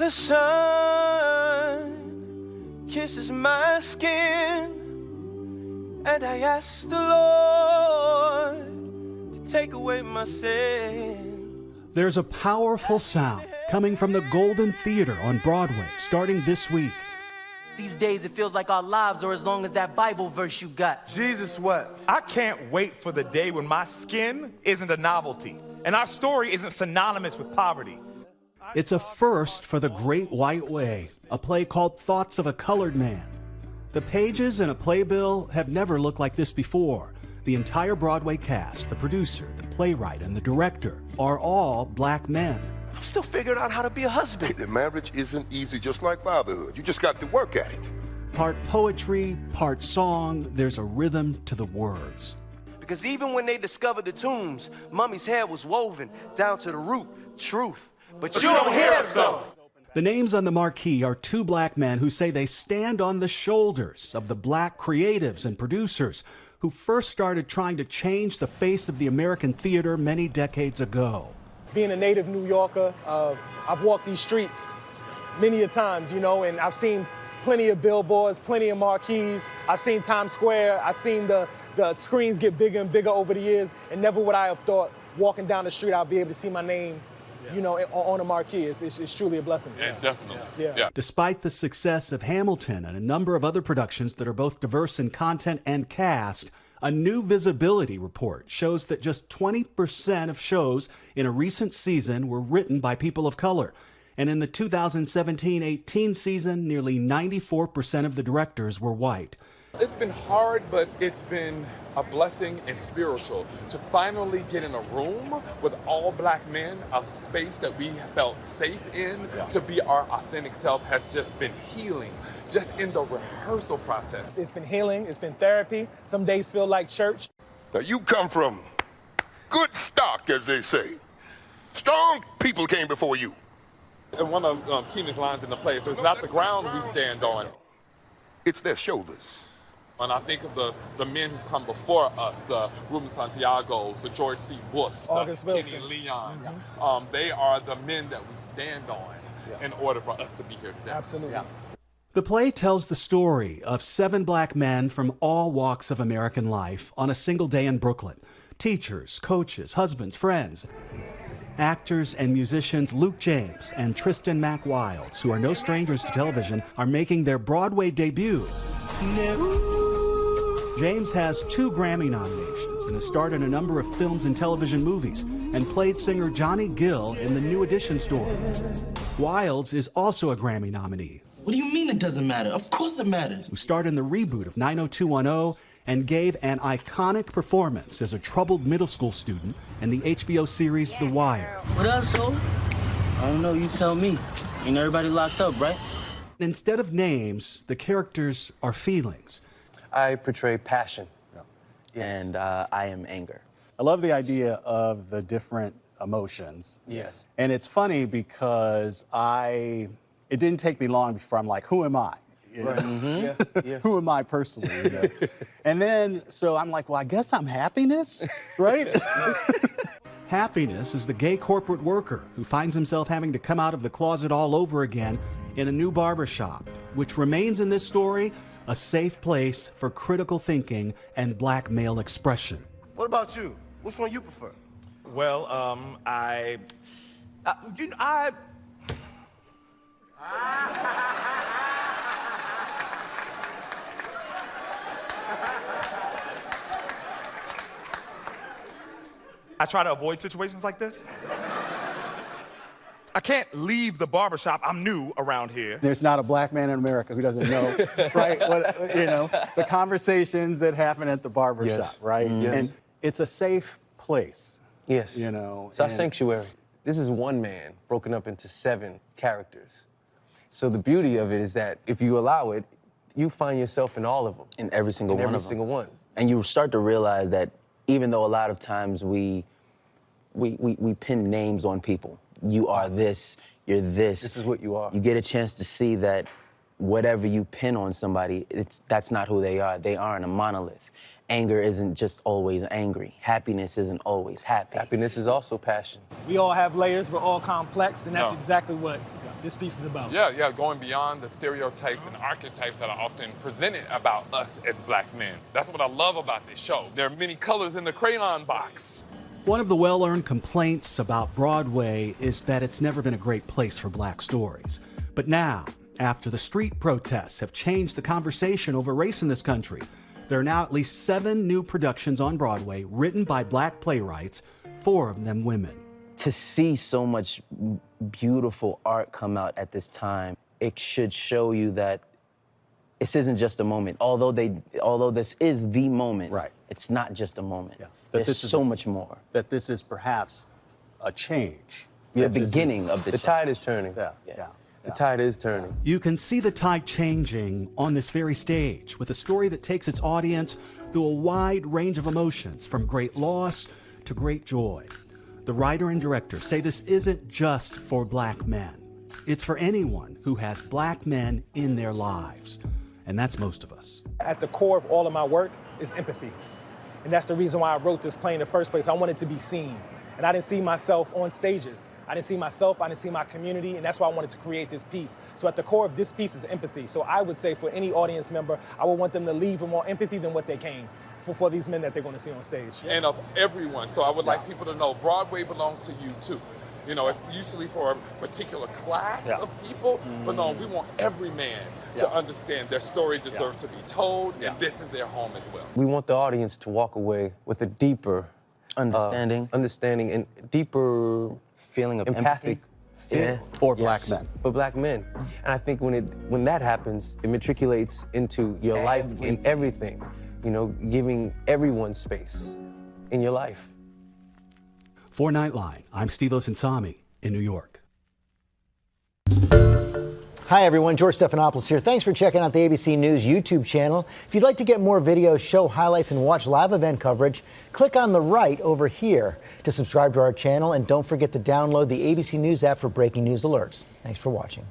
The sun kisses my skin, and I ask the Lord to take away my sins. There's a powerful sound coming from the Golden Theater on Broadway starting this week. These days, it feels like our lives are as long as that Bible verse you got. Jesus wept. I can't wait for the day when my skin isn't a novelty and our story isn't synonymous with poverty. It's a first for The Great White Way, a play called Thoughts of a Colored Man. The pages in a playbill have never looked like this before. The entire Broadway cast, the producer, the playwright, and the director are all black men. I'm still figuring out how to be a husband. The marriage isn't easy, just like fatherhood. You just got to work at it. Part poetry, part song, there's a rhythm to the words. Because even when they discovered the tombs, Mummy's hair was woven down to the root, truth. But you don't hear us, though. The names on the marquee are two black men who say they stand on the shoulders of the black creatives and producers who first started trying to change the face of the American theater many decades ago. Being a native New Yorker, I've walked these streets many a times, you know, and I've seen plenty of billboards, plenty of marquees. I've seen Times Square. I've seen the screens get bigger and bigger over the years, and never would I have thought walking down the street I'd be able to see my name, you know, on a marquee. It's truly a blessing. Yeah, definitely. Yeah. Despite the success of Hamilton and a number of other productions that are both diverse in content and cast, a new visibility report shows that just 20% of shows in a recent season were written by people of color. And in the 2017-18 season, nearly 94% of the directors were white. It's been hard, but it's been a blessing and spiritual to finally get in a room with all black men, a space that we felt safe in to be our authentic self has just been healing, just in the rehearsal process. It's been healing, it's been therapy. Some days feel like church. Now, you come from good stock, as they say. Strong people came before you. And one of Keenan's lines in the play says, "Not the ground we stand on." It's their shoulders. And I think of the men who've come before us, the Ruben Santiagos, the George C. Bush, August the Wilson. Kenny Leons. They are the men that we stand on in order for us to be here today. Absolutely. Yeah. The play tells the story of 7 black men from all walks of American life on a single day in Brooklyn. Teachers, coaches, husbands, friends. Actors and musicians Luke James and Tristan Mack Wilds, who are no strangers to television, are making their Broadway debut. James has 2 Grammy nominations and has starred in a number of films and television movies and played singer Johnny Gill in the New Edition story. Wilds is also a Grammy nominee. What do you mean it doesn't matter? Of course it matters. Who starred in the reboot of 90210 and gave an iconic performance as a troubled middle school student in the HBO series The Wire. What up, so? I don't know, you tell me. Ain't everybody locked up, right? Instead of names, the characters are feelings. I portray passion. And I am anger. I love the idea of the different emotions. Yes. And it's funny because it didn't take me long before I'm like, who am I? You know? Who am I personally? You know? And then, so I'm like, well, I guess I'm happiness, right? Happiness is the gay corporate worker who finds himself having to come out of the closet all over again in a new barbershop, which remains in this story a safe place for critical thinking and black male expression. What about you? Which one you prefer? Well, I try to avoid situations like this. I can't leave the barbershop. I'm new around here. There's not a black man in America who doesn't know, right? What, you know, the conversations that happen at the barbershop, right? And it's a safe place. Yes. You know. It's our sanctuary. This is one man broken up into 7 characters. So the beauty of it is that if you allow it, you find yourself in all of them. In every single one of them. Every single one. And you start to realize that even though a lot of times we pin names on people, you are this, you're this. This is what you are. You get a chance to see that whatever you pin on somebody, that's not who they are. They aren't a monolith. Anger isn't just always angry. Happiness isn't always happy. Happiness is also passion. We all have layers, we're all complex, and that's exactly what this piece is about. Yeah, going beyond the stereotypes and archetypes that are often presented about us as black men. That's what I love about this show. There are many colors in the crayon box. One of the well-earned complaints about Broadway is that it's never been a great place for black stories. But now, after the street protests have changed the conversation over race in this country, there are now at least 7 new productions on Broadway written by black playwrights, 4 of them women. To see so much beautiful art come out at this time, it should show you that this isn't just a moment. Although this is the moment, Right. it's not just a moment. Yeah. There's so much more. That this is perhaps a change. The beginning of the tide is turning. Yeah. The tide is turning. You can see the tide changing on this very stage with a story that takes its audience through a wide range of emotions, from great loss to great joy. The writer and director say this isn't just for black men. It's for anyone who has black men in their lives. And that's most of us. At the core of all of my work is empathy. And that's the reason why I wrote this play in the first place. I wanted to be seen. And I didn't see myself on stages. I didn't see myself, I didn't see my community, and that's why I wanted to create this piece. So at the core of this piece is empathy. So I would say for any audience member, I would want them to leave with more empathy than what they came for these men that they're going to see on stage. And of everyone. So I would like people to know Broadway belongs to you too. You know, it's usually for a particular class of people, but no, we want every man to understand their story deserves to be told, and this is their home as well. We want the audience to walk away with a deeper Understanding. understanding and deeper Feeling of empathic empathy. For black men. for black men. And I think when that happens, it matriculates into your life in everything. You know, giving everyone space in your life. For Nightline, I'm Steve Osunsami in New York. Hi everyone, George Stephanopoulos here. Thanks for checking out the ABC News YouTube channel. If you'd like to get more videos, show highlights, and watch live event coverage, click on the right over here to subscribe to our channel, and don't forget to download the ABC News app for breaking news alerts. Thanks for watching.